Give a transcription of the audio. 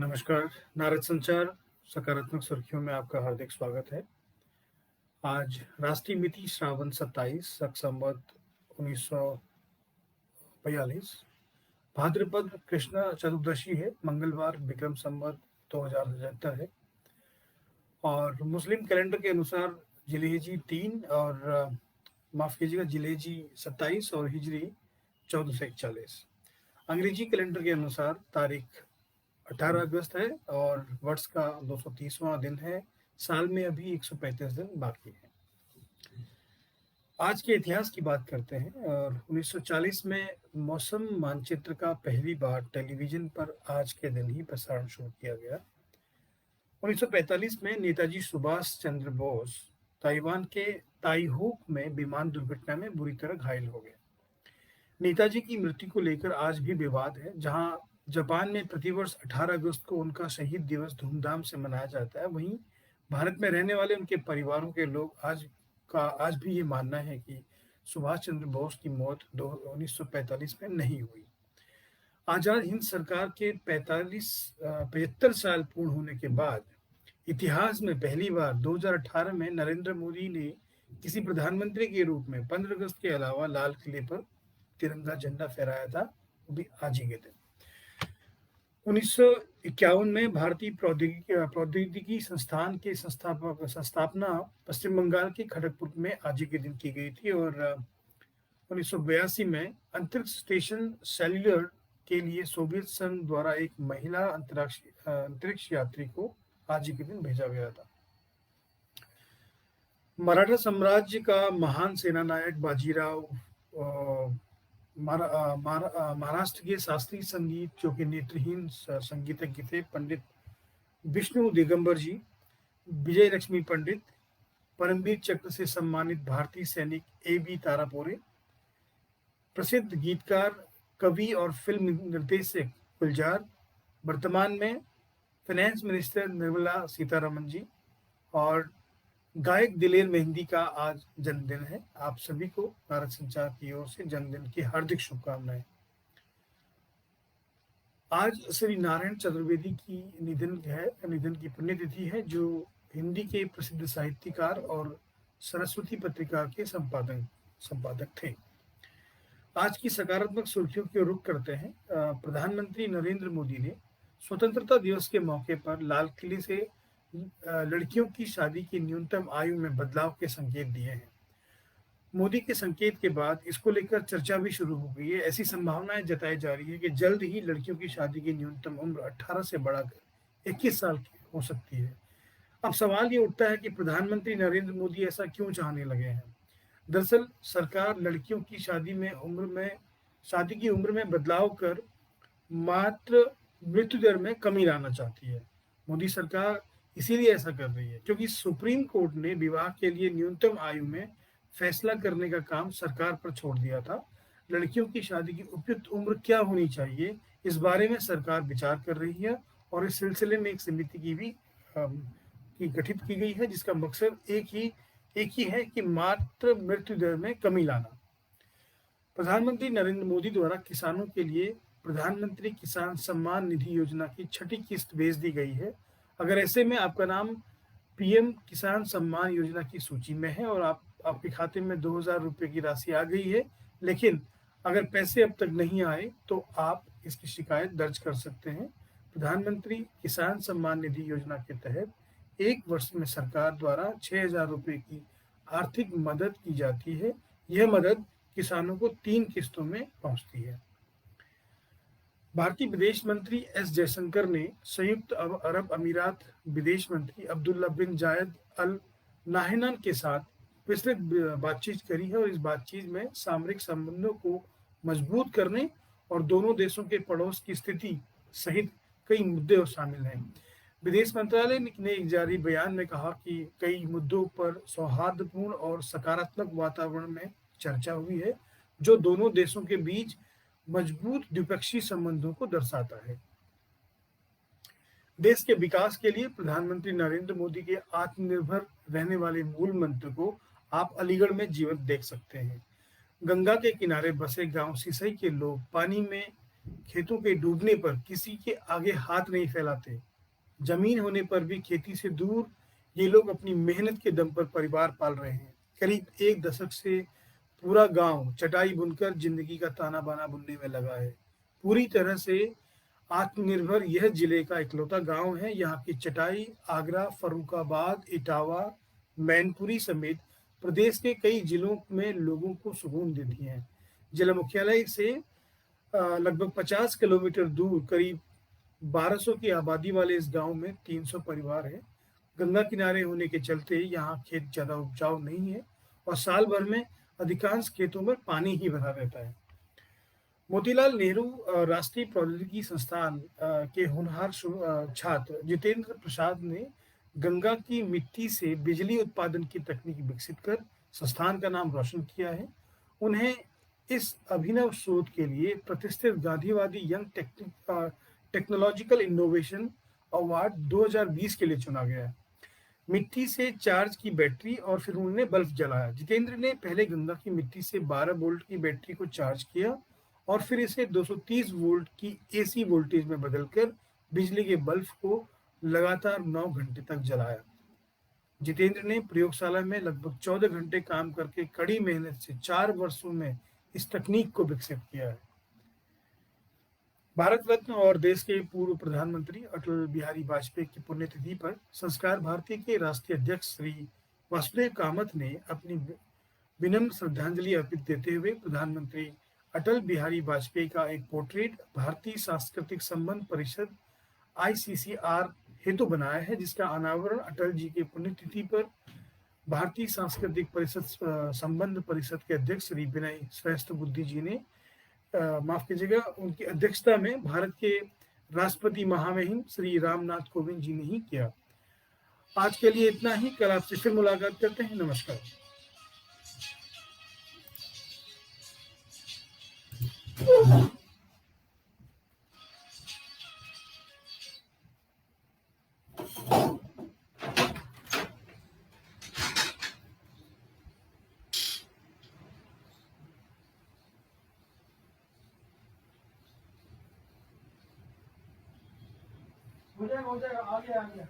नमस्कार। नारद संचार सकारात्मक सुर्खियों में आपका हार्दिक स्वागत है। आज राष्ट्रीय मिति श्रावण 27 शक संवत 1942 भाद्रपद कृष्ण चतुर्दशी है। मंगलवार विक्रम संवत 2077 है और मुस्लिम कैलेंडर के अनुसार जिलेजी 3 और माफ कीजिएगा जिलेजी 27 और हिजरी 1441। अंग्रेजी कैलेंडर के अनुसार तारीख 18 अगस्त है और वर्ष का 230वां दिन है। साल में अभी 135 दिन बाकी है। आज के इतिहास की बात करते हैं और 1940 में मौसम मानचित्र का पहली बार टेलीविजन पर आज के दिन ही प्रसारण शुरू किया गया। 1945 में नेताजी सुभाष चंद्र बोस ताइवान के ताइहूक में विमान दुर्घटना में बुरी तरह घायल हो गए। नेताजी की मृत्यु को लेकर आज भी विवाद है। जहां जापान में प्रतिवर्ष 18 अगस्त को उनका शहीद दिवस धूमधाम से मनाया जाता है, वहीं भारत में रहने वाले उनके परिवारों के लोग आज भी ये मानना है कि सुभाष चंद्र बोस की मौत 1945 में नहीं हुई। आजाद हिंद सरकार के 75 साल पूर्ण होने के बाद इतिहास में पहली बार 2018 में नरेंद्र मोदी ने किसी प्रधानमंत्री के रूप में 15 अगस्त के अलावा लाल किले पर तिरंगा झंडा फहराया था, वो भी आज ही के दिन। 1951 में भारतीय प्रौद्योगिकी संस्थान के संस्थापना पश्चिम बंगाल के खड़गपुर में आज ही के दिन की गई थी और 1982 में अंतरिक्ष स्टेशन सेल्युलर के लिए सोवियत संघ द्वारा एक महिला अंतरिक्ष यात्री को आज ही के दिन भेजा गया था। मराठा साम्राज्य का महान सेनानायक बाजीराव महाराष्ट्र के शास्त्रीय संगीत जो कि नेत्रहीन संगीतज्ञ थे, पंडित विष्णु दिगंबर जी, विजय लक्ष्मी पंडित, परमवीर चक्र से सम्मानित भारतीय सैनिक A.B. तारापोरे, प्रसिद्ध गीतकार, कवि और फिल्म निर्देशक गुलजार, वर्तमान में फाइनेंस मिनिस्टर निर्मला सीतारमण जी और गायक दिलेर मेहंदी का आज जन्मदिन है। आप सभी को भारत संचार की ओर से जन्मदिन की हार्दिक शुभकामनाएं। आज श्री नारायण चतुर्वेदी की निधन की पुण्यतिथि है, जो हिंदी के प्रसिद्ध साहित्यकार और सरस्वती पत्रिका के संपादक थे। आज की सकारात्मक सुर्खियों की रुख करते हैं। प्रधानमंत्री नरेंद्र मोदी ने स्वतंत्रता दिवस के मौके पर लाल किले से लड़कियों की शादी की न्यूनतम आयु में बदलाव के संकेत दिए हैं। मोदी के संकेत के बाद इसको लेकर चर्चा भी शुरू हो गई है। ऐसी संभावनाएं जताई जा रही है कि जल्द ही लड़कियों की शादी की न्यूनतम उम्र 18 से बढ़ाकर 21 साल की हो सकती है। अब सवाल ये उठता है कि प्रधानमंत्री नरेंद्र मोदी ऐसा क्यों चाहने लगे हैं। दरअसल सरकार लड़कियों की शादी की उम्र में बदलाव कर मात्र मृत्यु दर में कमी लाना चाहती है। मोदी सरकार इसीलिए ऐसा कर रही है क्योंकि सुप्रीम कोर्ट ने विवाह के लिए न्यूनतम आयु में फैसला करने का काम सरकार पर छोड़ दिया था। लड़कियों की शादी की उपयुक्त उम्र क्या होनी चाहिए, इस बारे में सरकार विचार कर रही है और इस सिलसिले में एक समिति की गठित की गई है, जिसका मकसद एक ही है कि मात्र मृत्यु दर में कमी लाना। प्रधानमंत्री नरेंद्र मोदी द्वारा किसानों के लिए प्रधानमंत्री किसान सम्मान निधि योजना की 6ठी किस्त भेज दी गई है। अगर ऐसे में आपका नाम पीएम किसान सम्मान योजना की सूची में है और आपके खाते में 2000 रुपये की राशि आ गई है, लेकिन अगर पैसे अब तक नहीं आए तो आप इसकी शिकायत दर्ज कर सकते हैं। प्रधानमंत्री किसान सम्मान निधि योजना के तहत एक वर्ष में सरकार द्वारा 6000 रुपये की आर्थिक मदद की जाती है। यह मदद किसानों को 3 किस्तों में पहुंचती है। भारतीय विदेश मंत्री एस जयशंकर ने संयुक्त अरब अमीरात विदेश मंत्री अब्दुल्ला बिन जायद अल नाहयान के साथ विस्तृत बातचीत करी है और इस बातचीत में सामरिक संबंधों को मजबूत करने और दोनों देशों के पड़ोस की स्थिति सहित कई मुद्दे शामिल हैं। विदेश मंत्रालय ने एक जारी बयान में कहा कि कई मुद्दों पर सौहार्दपूर्ण और सकारात्मक वातावरण में चर्चा हुई है, जो दोनों देशों के बीच मजबूत द्विपक्षीय संबंधों को दर्शाता है। देश के विकास के लिए प्रधानमंत्री नरेंद्र मोदी के आत्मनिर्भर रहने वाले मूल मंत्र को आप अलीगढ़ में जीवंत देख सकते हैं। गंगा के किनारे बसे गांव सिसई के लोग पानी में खेतों के डूबने पर किसी के आगे हाथ नहीं फैलाते। जमीन होने पर भी खेती से दूर ये लोग अपनी मेहनत के दम पर परिवार पाल रहे हैं। करीब एक दशक से पूरा गांव चटाई बुनकर जिंदगी का ताना बाना बुनने में लगा है। पूरी तरह से आत्मनिर्भर यह जिले का इकलौता गांव है। यहाँ की चटाई आगरा, फर्रुखाबाद, इटावा, मैनपुरी समेत प्रदेश के कई जिलों में लोगों को सुकून देती है। जिला मुख्यालय से लगभग 50 किलोमीटर दूर करीब 1200 की आबादी वाले इस गांव में 300 परिवार हैं। गंगा किनारे होने के चलते यहाँ खेत ज्यादा उपजाऊ नहीं है और साल भर में अधिकांश खेतों में पानी ही भरा रहता है। मोतीलाल नेहरू राष्ट्रीय प्रौद्योगिकी संस्थान के होनहार छात्र जितेंद्र प्रसाद ने गंगा की मिट्टी से बिजली उत्पादन की तकनीक विकसित कर संस्थान का नाम रोशन किया है। उन्हें इस अभिनव शोध के लिए प्रतिष्ठित गांधीवादी यंग टेक्नोलॉजिकल इनोवेशन अवार्ड 2020 के लिए चुना गया है। मिट्टी से चार्ज की बैटरी और फिर उन्होंने बल्ब जलाया। जितेंद्र ने पहले गंगा की मिट्टी से 12 वोल्ट की बैटरी को चार्ज किया और फिर इसे 230 वोल्ट की एसी वोल्टेज में बदलकर बिजली के बल्ब को लगातार 9 घंटे तक जलाया। जितेंद्र ने प्रयोगशाला में लगभग 14 घंटे काम करके कड़ी मेहनत से 4 वर्षों में इस तकनीक को विकसित किया है। भारत रत्न और देश के पूर्व प्रधानमंत्री अटल बिहारी वाजपेयी की पुण्यतिथि पर संस्कार भारती के राष्ट्रीय अध्यक्ष श्री वासुदेव कामत ने अपनी विनम्र श्रद्धांजलि अर्पित देते हुए प्रधानमंत्री अटल बिहारी वाजपेयी का एक पोर्ट्रेट भारतीय सांस्कृतिक संबंध परिषद ICCR हेतु बनाया है, जिसका अनावरण अटल जी की पुण्यतिथि पर भारतीय सांस्कृतिक परिषद संबंध परिषद के अध्यक्ष श्री विनय सहस्त्रबुद्धे जी ने माफ कीजिएगा उनकी अध्यक्षता में भारत के राष्ट्रपति महामहिम श्री रामनाथ कोविंद जी ने ही किया। आज के लिए इतना ही। कल आपसे फिर मुलाकात करते हैं। नमस्कार। हो जाएगा आ गया।